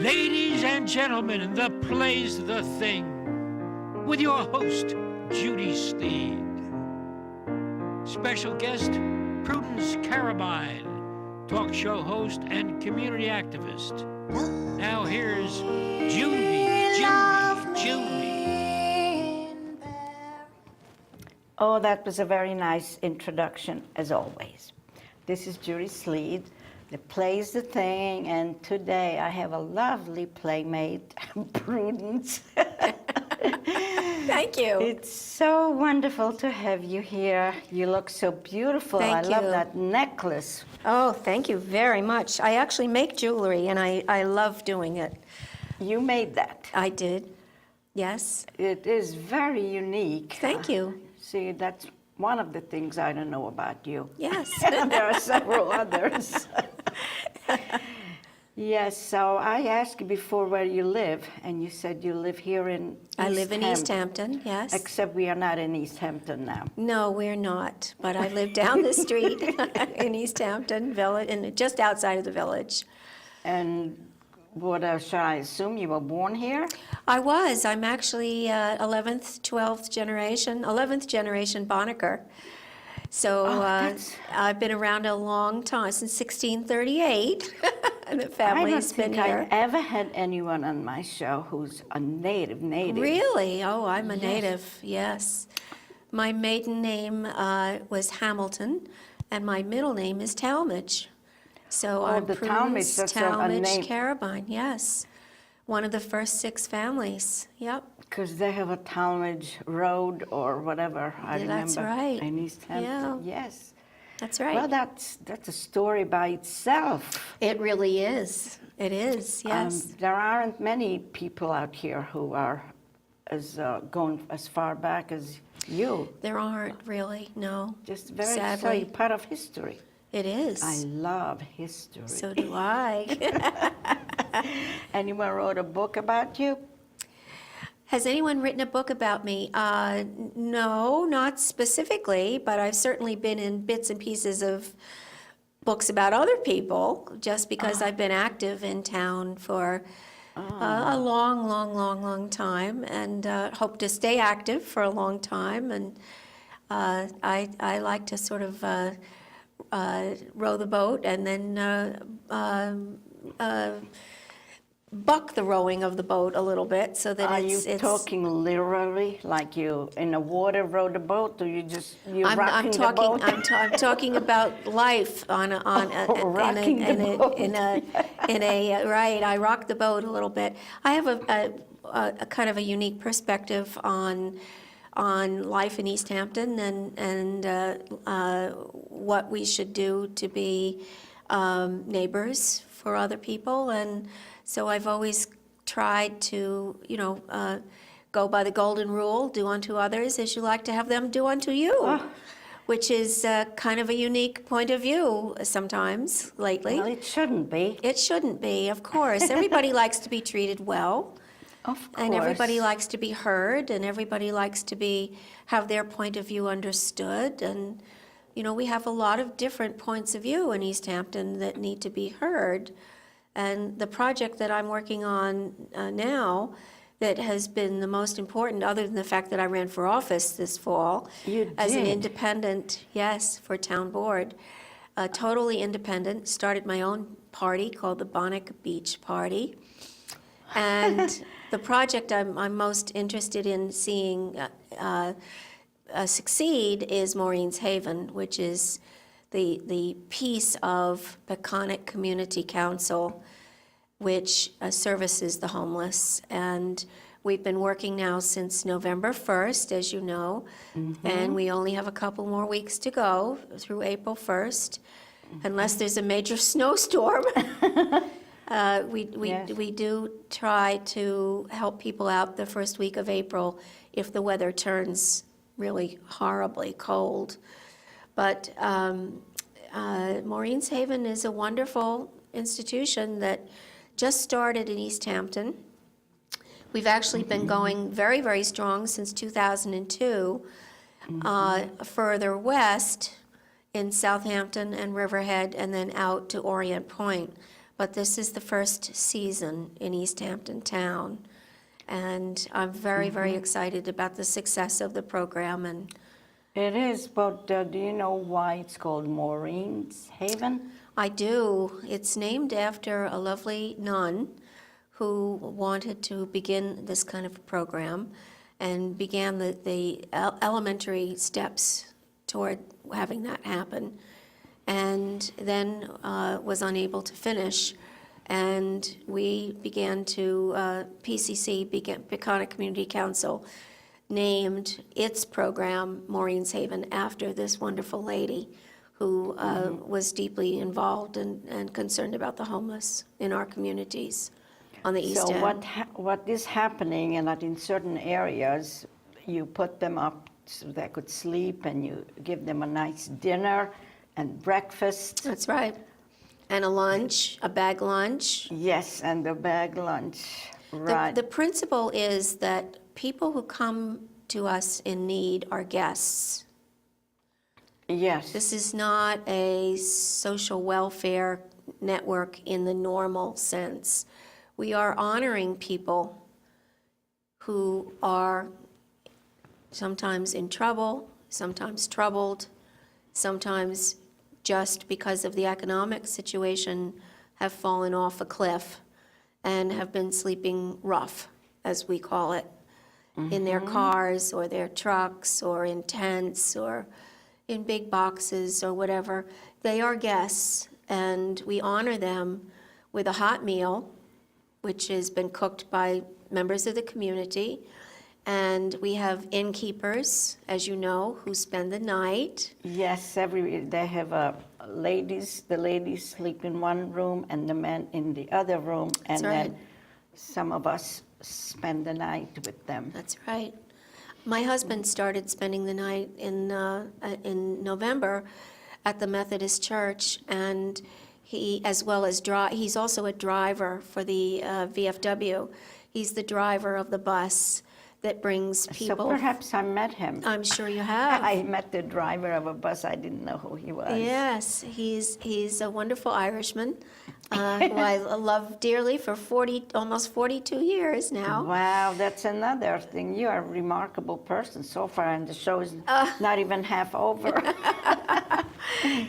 Ladies and gentlemen, the play's the thing, with your host, Judy Sleed. Special guest, Prudence Carabine, talk show host and community activist. Now here's Judy. Oh, that was a very nice introduction, as always. This is Judy Sleed, the play's the thing, and today I have a lovely playmate, Prudence. Thank you. It's so wonderful to have you here. You look so beautiful. Thank you. I love that necklace. Oh, thank you very much. I actually make jewelry, and I love doing it. You made that. I did, yes. It is very unique. Thank you. See, that's one of the things I don't know about you. Yes. There are several others. Yes, so I asked you before where you live, and you said you live here in I live in East Hampton, yes. Except we are not in East Hampton now. No, we're not, but I live down the street in East Hampton Village, and just outside of the village. And what shall I assume you were born here? I was. I'm actually 11th, 12th generation, 11th generation Bonnaker. So I've been around a long time, since 1638. And the family's been here. I don't think I ever had anyone on my show who's a native. Really? Oh, I'm a native, yes. My maiden name was Hamilton, and my middle name is Talmadge. So I'm Prudence Talmadge Carabine, yes. One of the first 6 families, yep. Because they have a Talmadge Road or whatever, I remember. That's right. In East Hampton, yes. That's right. Well, that's a story by itself. It really is. It is, yes. There aren't many people out here who are going as far back as you. There aren't really, no. Just very sadly. part of history. It is. I love history. So do I. Anyone wrote a book about you? Has anyone written a book about me? No, not specifically, but I've certainly been in bits and pieces of books about other people, just because I've been active in town for a long time, and hope to stay active for a long time. And I like to sort of row the boat and then buck the rowing of the boat a little bit, so that Are you talking literally, like you in the water row the boat, or you rocking the boat? I'm talking about life on a right. I rock the boat a little bit. I have a kind of a unique perspective on life in East Hampton and what we should do to be neighbors for other people. And so I've always tried to, go by the golden rule, do unto others as you like to have them do unto you, which is kind of a unique point of view sometimes lately. Well, it shouldn't be. It shouldn't be, of course. Everybody likes to be treated well. Of course. And everybody likes to be heard, and everybody likes to have their point of view understood. And, we have a lot of different points of view in East Hampton that need to be heard. And the project that I'm working on now that has been the most important, other than the fact that I ran for office this fall as an independent, yes, for town board, totally independent, started my own party called the Bonnaker Beach Party. And the project I'm most interested in seeing succeed is Maureen's Haven, which is the piece of Peconic Community Council, which services the homeless. And we've been working now since November 1st, as you know, and we only have a couple more weeks to go through April 1st, unless there's a major snowstorm. We do try to help people out the first week of April if the weather turns really horribly cold. But Maureen's Haven is a wonderful institution that just started in East Hampton. We've actually been going very, very strong since 2002. Further west in Southampton and Riverhead, and then out to Orient Point. but this is the first season in East Hampton Town. And I'm very, very excited about the success of the program. And It is, but do you know why it's called Maureen's Haven? I do. It's named after a lovely nun who wanted to begin this kind of program and began the elementary steps toward having that happen, and then was unable to finish. And we began to, Peconic Community Council, named its program Maureen's Haven after this wonderful lady who was deeply involved and concerned about the homeless in our communities on the East So End. what is happening, and that in certain areas, you put them up so they could sleep, and you give them a nice dinner and breakfast. That's right. And a lunch, a bag lunch. Yes, and the bag lunch, right. The principle is that people who come to us in need are guests. Yes. This is not a social welfare network in the normal sense. We are honoring people who are sometimes in trouble, sometimes troubled, sometimes just because of the economic situation have fallen off a cliff and have been sleeping rough, as we call it, in their cars or their trucks or in tents or in big boxes or whatever. They are guests, and we honor them with a hot meal, which has been cooked by members of the community. And we have innkeepers, as you know, who spend the night. Yes, they have the ladies sleep in one room and the men in the other room, and That's right. then some of us spend the night with them. That's right. My husband started spending the night in November at the Methodist Church, and he, as well as he's also a driver for the VFW. He's the driver of the bus that brings people. So perhaps I met him. I'm sure you have. I met the driver of a bus. I didn't know who he was. Yes, he's a wonderful Irishman who I love dearly for almost 42 years now. Wow, that's another thing. You are a remarkable person so far, and the show is not even half over.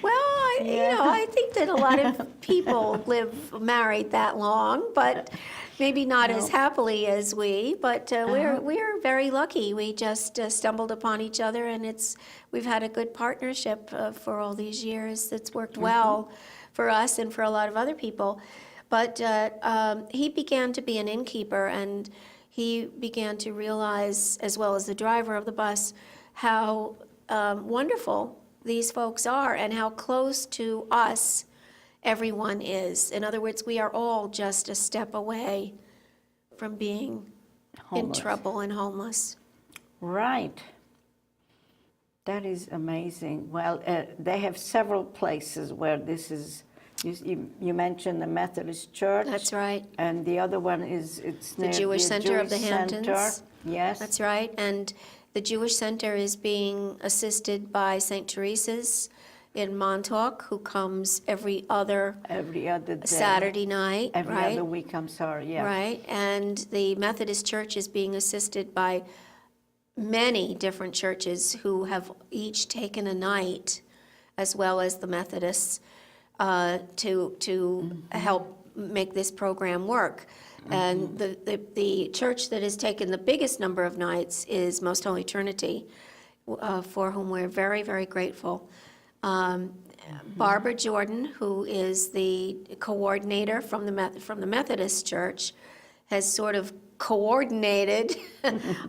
Well, I think that a lot of people live married that long, but maybe not as happily as we. But we're very lucky. We just stumbled upon each other, and we've had a good partnership for all these years. That's worked well for us and for a lot of other people. But he began to be an innkeeper, and he began to realize, as well as the driver of the bus, how wonderful these folks are and how close to us everyone is. In other words, we are all just a step away from being in trouble and homeless. Right. That is amazing. Well, they have several places where this is. You mentioned the Methodist Church. That's right. And the other one it's The near Jewish Center of the Jewish Hamptons. Center. Yes. That's right. And the Jewish Center is being assisted by St. Teresa's in Montauk, who comes every other day. Saturday night, Every right? other week, I'm sorry, yeah. Right. And the Methodist Church is being assisted by many different churches who have each taken a night, as well as the Methodists, to help make this program work. And the church that has taken the biggest number of nights is Most Holy Trinity, for whom we're very, very grateful. Barbara Jordan, who is the coordinator from the Methodist Church, has sort of coordinated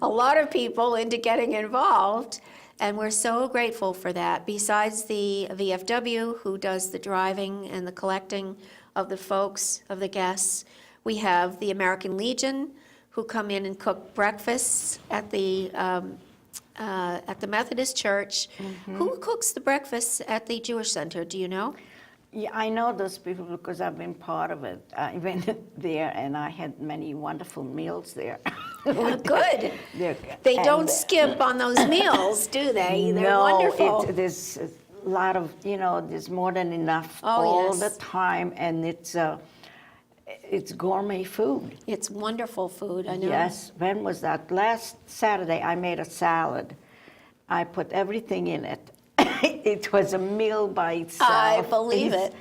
a lot of people into getting involved, and we're so grateful for that. Besides the VFW, who does the driving and the collecting of the folks, of the guests, we have the American Legion, who come in and cook breakfasts at the Methodist Church. Who cooks the breakfasts at the Jewish Center, do you know? Yeah, I know those people because I've been part of it. I went there and I had many wonderful meals there. Good. They don't skimp on those meals, do they? They're wonderful. There's a lot of, there's more than enough Oh, all yes. the time, and it's it's gourmet food. It's wonderful food, I know. Yes. When was that? Last Saturday, I made a salad. I put everything in it. It was a meal by itself. I believe it.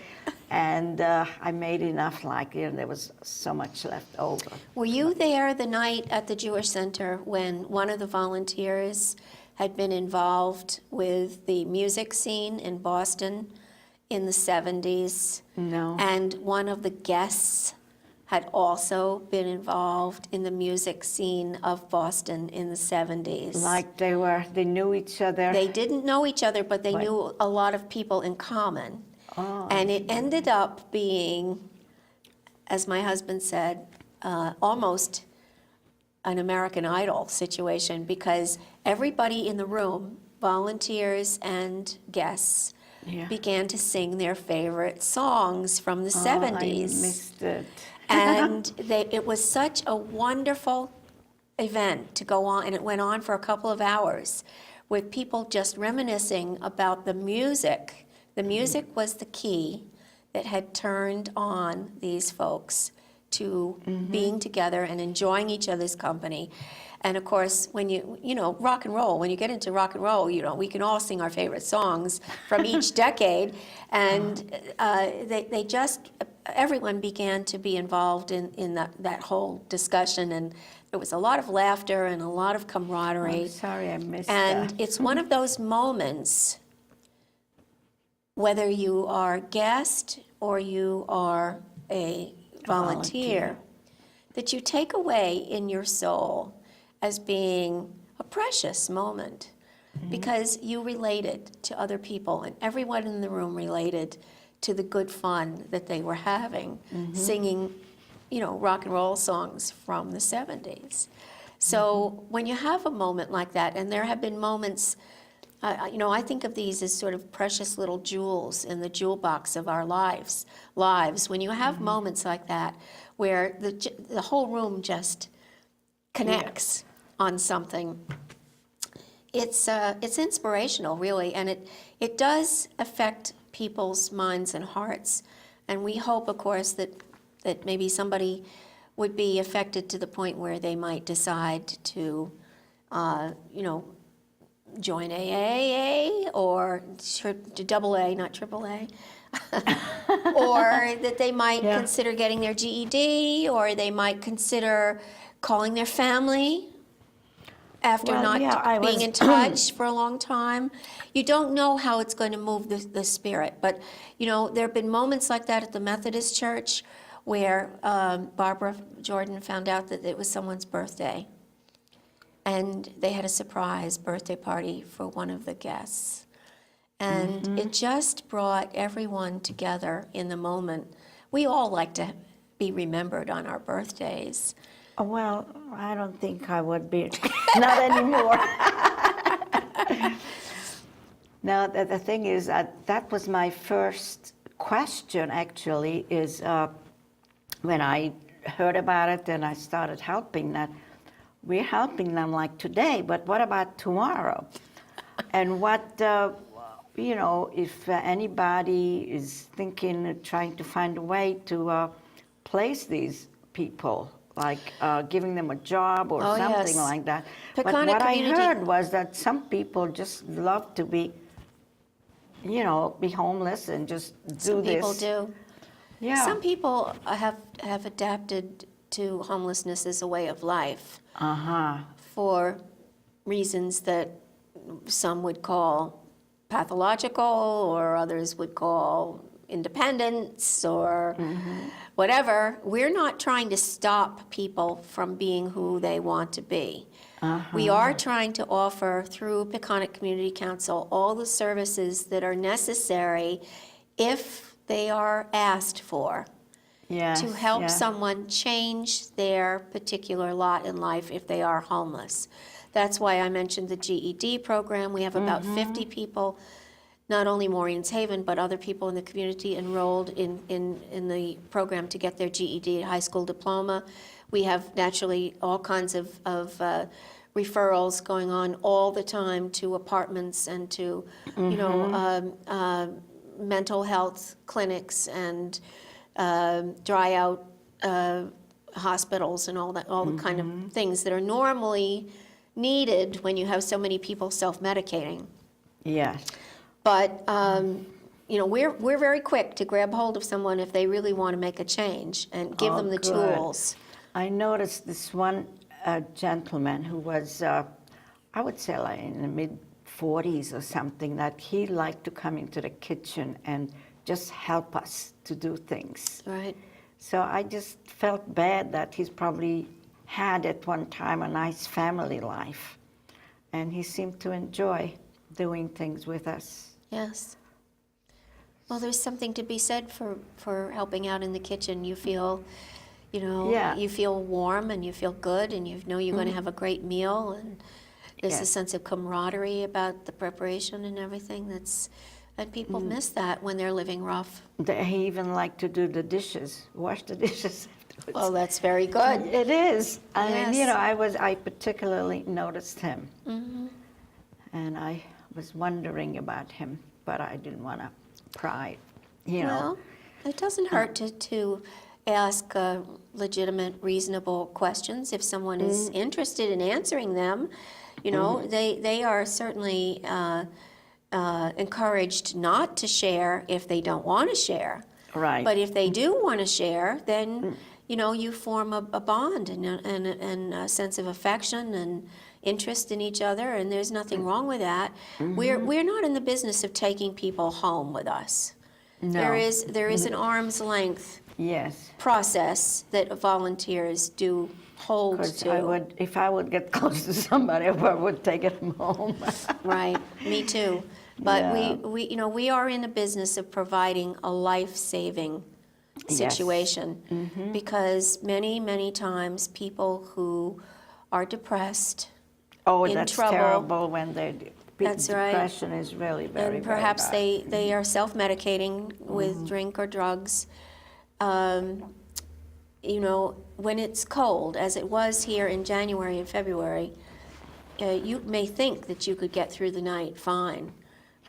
And I made enough, there was so much left over. Were you there the night at the Jewish Center when one of the volunteers had been involved with the music scene in Boston in the 70s? No. And one of the guests had also been involved in the music scene of Boston in the 70s. Like they knew each other. They didn't know each other, but they Right. knew a lot of people in common. Oh, And it ended up being, as my husband said, almost an American Idol situation, because everybody in the room, volunteers and guests, Yeah. began to sing their favorite songs from the I 70s. missed it. And it was such a wonderful event to go on, and it went on for a couple of hours with people just reminiscing about the music. The music was the key that had turned on these folks to being together and enjoying each other's company. And of course, when rock and roll, when you get into rock and roll, we can all sing our favorite songs from each decade. And everyone began to be involved in that whole discussion. And there was a lot of laughter and a lot of camaraderie. I'm sorry I missed And that. it's one of those moments, whether you are a guest or you are a volunteer, that you take away in your soul as being a precious moment, because you related to other people, and everyone in the room related to the good fun that they were having, singing, rock and roll songs from the 70s. So when you have a moment like that, and there have been moments, I think of these as sort of precious little jewels in the jewel box of our lives. When you have moments like that, where the whole room just connects on something, it's inspirational, really, and it does affect people's minds and hearts. And we hope, of course, that maybe somebody would be affected to the point where they might decide to, join AAA or double A, not triple A, or that they might consider getting their GED, or they might consider calling their family after being in touch for a long time. You don't know how it's going to move the spirit, but there have been moments like that at the Methodist Church where Barbara Jordan found out that it was someone's birthday, and they had a surprise birthday party for one of the guests. And it just brought everyone together in the moment. We all like to be remembered on our birthdays. Well, I don't think I would be. Not anymore. No, the thing is, that was my first question, actually, is when I heard about it and I started helping that. We're helping them like today, but what about tomorrow? And what, if anybody is thinking, trying to find a way to place these people, like giving them a job or something like that. But what I heard was that some people just love to be, be homeless and just do this. Some people do. Yeah. Some people have adapted to homelessness as a way of life for reasons that some would call pathological, or others would call independence, or whatever. We're not trying to stop people from being who they want to be. We are trying to offer, through Peconic Community Council, all the services that are necessary if they are asked for. To help someone change their particular lot in life if they are homeless. That's why I mentioned the GED program. We have about 50 people, not only Maureen's Haven, but other people in the community enrolled in the program to get their GED high school diploma. We have naturally all kinds of referrals going on all the time to apartments and to mental health clinics and dry out hospitals and all the kind of things that are normally needed when you have so many people self-medicating. Yes. But we're very quick to grab hold of someone if they really want to make a change and give them the good. tools. I noticed this one gentleman who was, I would say like in the mid-40s or something, that he liked to come into the kitchen and just help us to do things. Right. So I just felt bad that he's probably had at one time a nice family life. And he seemed to enjoy doing things with us. Yes. Well, there's something to be said for helping out in the kitchen. You feel, Yeah. you feel warm and you feel good and you know you're going to have a great meal, and there's a Yes. sense of camaraderie about the preparation and everything. And people miss that when they're living rough. He even liked to do the dishes, wash the dishes afterwards. Well, that's very good. It is. I mean, Yes. I particularly noticed him. And I was wondering about him, but I didn't want to pry, Well, it doesn't hurt to ask legitimate, reasonable questions if someone is interested in answering them. They are certainly encouraged not to share if they don't want to share. Right. But if they do want to share, then you form a bond and a sense of affection and interest in each other, and there's nothing wrong with that. We're not in the business of taking people home with us. No. There is an arm's length Yes. process that volunteers do hold Because to. if I would get close to somebody, I would take them home. Right, me too. But Yeah. we are in the business of providing a life-saving Yes. situation because many, many times people who are depressed, Oh, in that's trouble. terrible when That's right. depression is really very, and perhaps very bad. they are self-medicating with drink or drugs. When it's cold, as it was here in January and February, you may think that you could get through the night fine.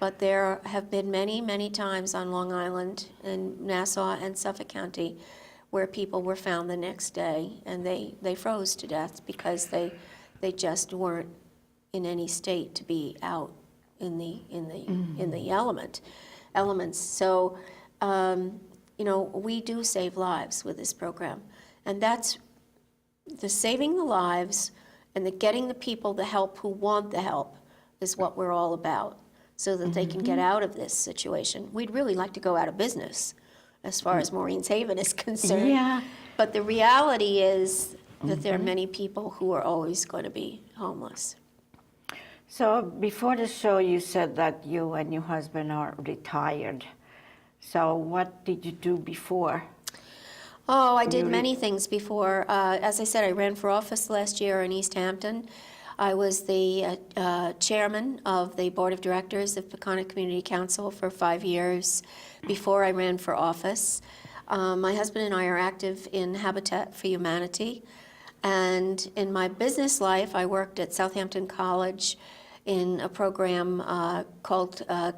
But there have been many, many times on Long Island and Nassau and Suffolk County where people were found the next day and they froze to death because they just weren't in any state to be out in the elements. So we do save lives with this program, and that's the saving the lives and the getting the people the help who want the help is what we're all about, so that they can get out of this situation. We'd really like to go out of business as far as Maureen's Haven is concerned. Yeah. But the reality is that there are many people who are always going to be homeless. So before the show, you said that you and your husband are retired. So what did you do before? Oh, I did many things before. As I said, I ran for office last year in East Hampton. I was the chairman of the board of directors of Peconic Community Council for 5 years before I ran for office. My husband and I are active in Habitat for Humanity. And in my business life, I worked at Southampton College in a program called a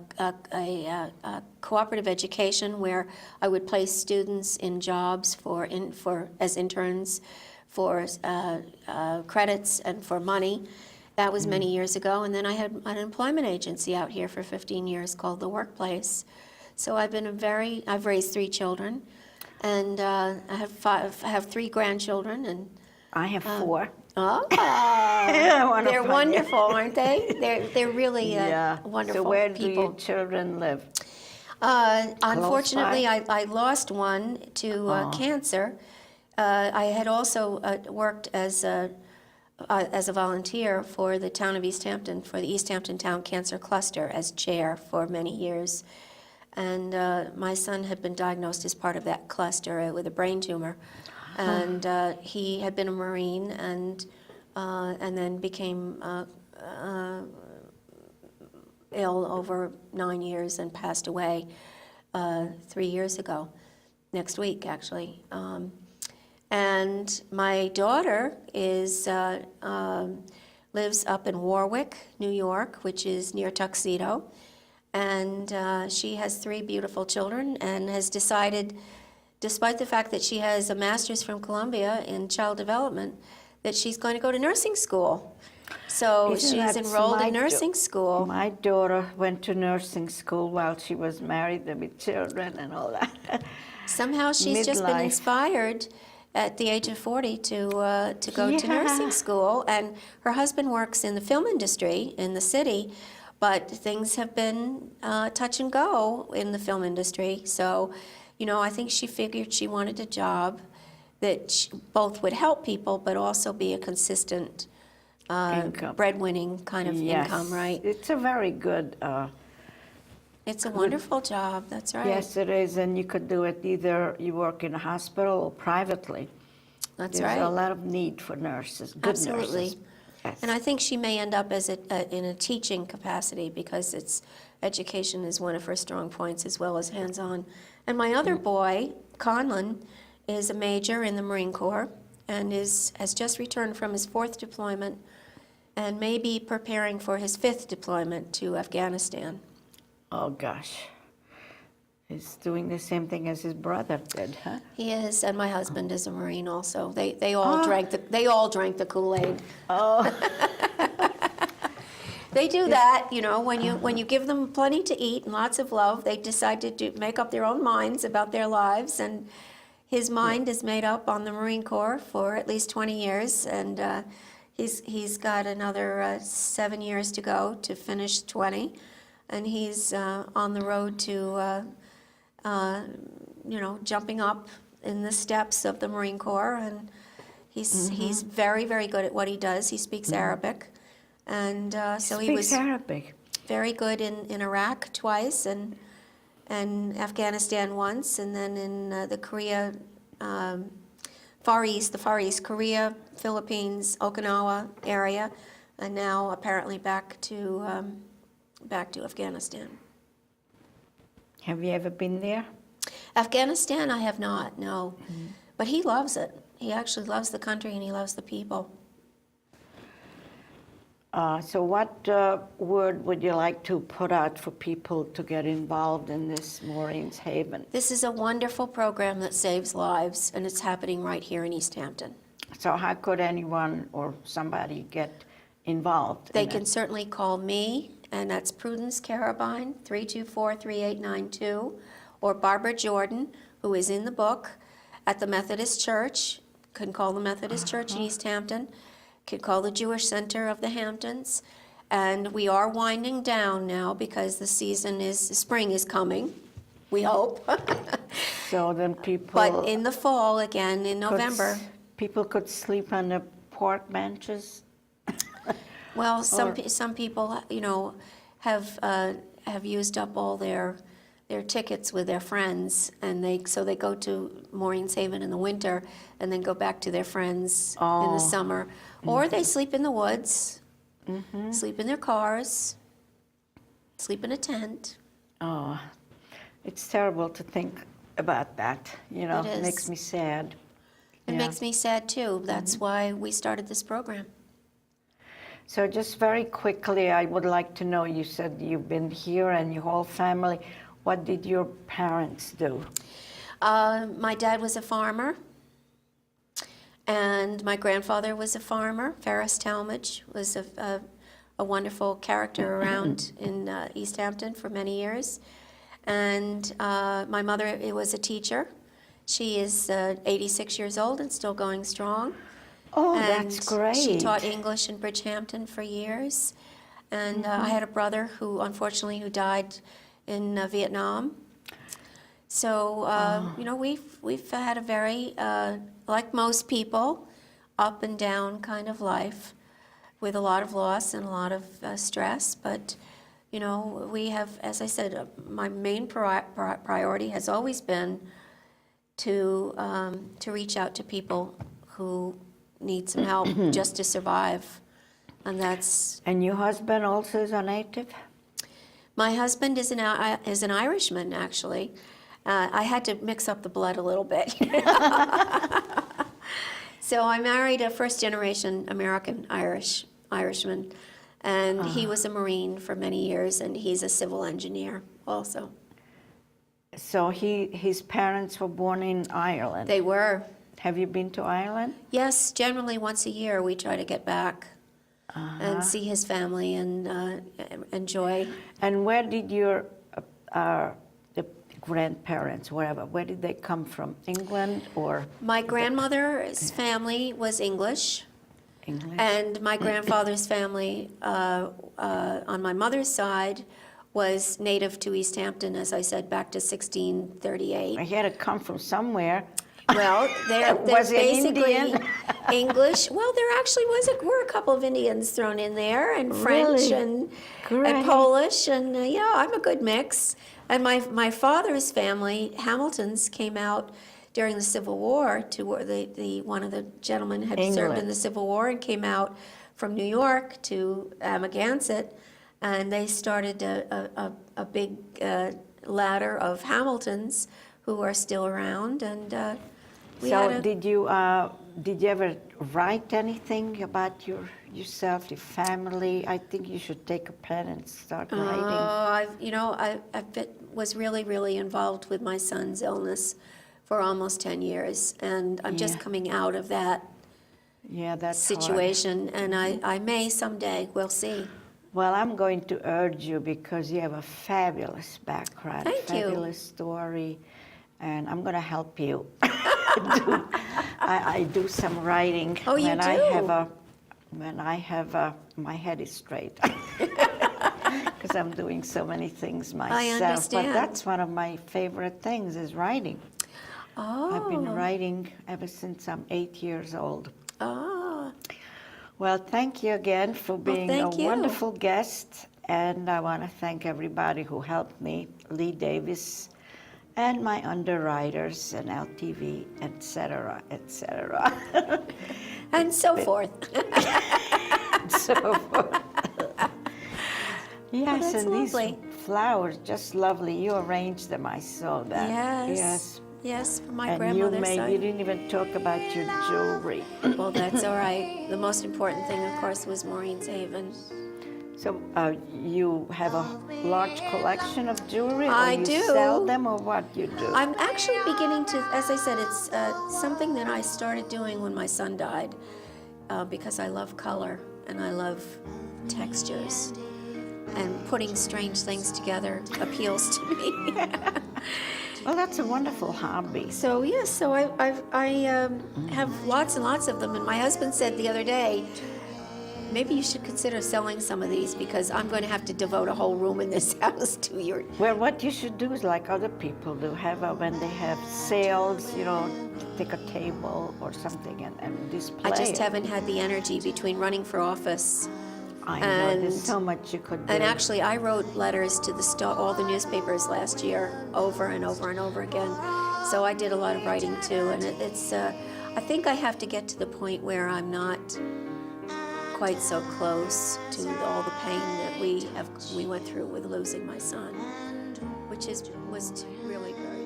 cooperative education, where I would place students in jobs as interns for credits and for money. That was many years ago. And then I had an employment agency out here for 15 years called The Workplace. So I've raised 3 children, and I have 3 grandchildren, and I have 4. oh, One they're of them. wonderful, aren't they? They're really Yeah. wonderful So where do people. your children live? Unfortunately, I lost one to cancer. I had also worked as a volunteer for the town of East Hampton, for the East Hampton Town Cancer Cluster as chair for many years. And my son had been diagnosed as part of that cluster with a brain tumor. And he had been a Marine and then became ill over 9 years and passed away 3 years ago, next week actually. And my daughter lives up in Warwick, New York, which is near Tuxedo. And she has 3 beautiful children and has decided despite the fact that she has a master's from Columbia in child development, that she's going to go to nursing school. So Isn't she's that enrolled in my nursing school. My daughter went to nursing school while she was married and with children and all that. Somehow she's just been Midlife. inspired at the age of 40 to go to Yeah. nursing school. And her husband works in the film industry in the city, but things have been touch and go in the film industry. So, I think she figured she wanted a job that both would help people, but also be a consistent Income. breadwinning kind of Yes. income, right? It's a very good, It's a wonderful job, that's right. yes it is, and you could do it either you work in a hospital or privately. That's There's right. a lot of need for nurses, good Absolutely. nurses. Yes. And I think she may end up as in a teaching capacity because education is one of her strong points as well as hands-on. And my other boy, Conlon, is a major in the Marine Corps and has just returned from his 4th deployment and may be preparing for his 5th deployment to Afghanistan. Oh gosh. He's doing the same thing as his brother did, huh? He is, and my husband is a Marine also. They all drank the Kool-Aid. Oh, They do that, when you give them plenty to eat and lots of love, they decide to make up their own minds about their lives. And his mind is made up on the Marine Corps for at least 20 years, and he's got another 7 years to go to finish 20, and he's on the road to jumping up in the steps of the Marine Corps, and he's very, very good at what he does. He speaks Arabic, and so he was speaks Arabic. very good in Iraq twice, and Afghanistan once, and then in the Korea, Far East, Korea, Philippines, Okinawa area, and now apparently back to Afghanistan. Have you ever been there? Afghanistan, I have not, no. But he loves it. He actually loves the country and he loves the people. So what word would you like to put out for people to get involved in this Maureen's Haven? This is a wonderful program that saves lives, and it's happening right here in East Hampton. So how could anyone or somebody get involved? They in can it? certainly call me, and that's Prudence Carabine, 324-3892, or Barbara Jordan, who is in the book, at the Methodist Church. Can call the Methodist Church in East Hampton. Could call the Jewish Center of the Hamptons. And we are winding down now because spring is coming, we hope. So then people... But in the fall, again, in could November. People could sleep on the pork benches? Well, some people, have used up all their tickets with their friends, and so they go to Maureen's Haven in the winter, and then go back to their friends in the summer, or they sleep in the woods, sleep in their cars, sleep in a tent. Oh, it's terrible to think about that. It is. It makes me sad. It Yeah. makes me sad too. That's why we started this program. So just very quickly, I would like to know, you said you've been here and your whole family. What did your parents do? My dad was a farmer, and my grandfather was a farmer. Ferris Talmadge was a wonderful character around in East Hampton for many years. And my mother was a teacher. She is 86 years old and still going strong. Oh, And that's great. She taught English in Bridgehampton for years. And I had a brother who died in Vietnam. So, we've had a very, like most people, up and down kind of life with a lot of loss and a lot of stress. But, we have, as I said, my main priority has always been to reach out to people who need some help just to survive. And that's... And your husband also is a native? My husband is an Irishman, actually. I had to mix up the blood a little bit. So I married a first-generation American Irishman, and he was a Marine for many years, and he's a civil engineer also. So his parents were born in Ireland. They were. Have you been to Ireland? Yes, generally once a year we try to get back and see his family and enjoy. And where did your the grandparents, where did they come from? England or My grandmother's family was English, English? and my grandfather's family on my mother's side was native to East Hampton, as I said, back to 1638. He had to come from somewhere. Well, they're Was he basically Indian? English. Well, there actually were a couple of Indians thrown in there, and French Really? and Great. Polish, and I'm a good mix. And my father's family, Hamiltons, came out during the Civil War to where the one of the gentlemen had served in England. the Civil War and came out from New York to Amagansett, and they started a big ladder of Hamiltons who are still around, and we So had a, did you ever write anything about yourself, your family? I think you should take a pen and start writing. was really involved with my son's illness for almost 10 years, and I'm just Yeah. coming out of that Yeah, that's hard. situation, and I may someday, we'll see. Well, I'm going to urge you because you have a fabulous background, Thank you. fabulous story, and I'm going to help you. I do some writing Oh, you when do? I have my head is straight. Because I'm doing so many things myself. understand. But that's one of my favorite things is writing. I've been Oh, writing ever since I'm 8 years old. oh, Well, thank you again for being a thank you. wonderful guest. And I want to thank everybody who helped me, Lee Davis, and my underwriters and LTV, et cetera, et cetera. and so forth. So forth. Yes, that's and lovely. these flowers, just lovely. You arranged them, I saw that. Yes. Yes, from my And grandmother's you side. didn't even talk about your jewelry. Well, that's all right. The most important thing, of course, was Maureen's Haven. So you have a large collection of jewelry, or I you do. sell them, or what you do? I'm actually beginning to, as I said, it's something that I started doing when my son died, because I love color and I love textures, and putting strange things together appeals to me. Well, that's a wonderful hobby. So yes, so I have lots and lots of them, and my husband said the other day, maybe you should consider selling some of these because I'm going to have to devote a whole room in this house to your. Well, what you should do is like other people do, when they have sales, take a table or something and display I just it. haven't had the energy between running for office. I know, there's and- so much you could do. And actually, I wrote letters to all the newspapers last year, over and over and over again. So I did a lot of writing too, and it's. I think I have to get to the point where I'm not quite so close to all the pain that we went through with losing my son, which was really very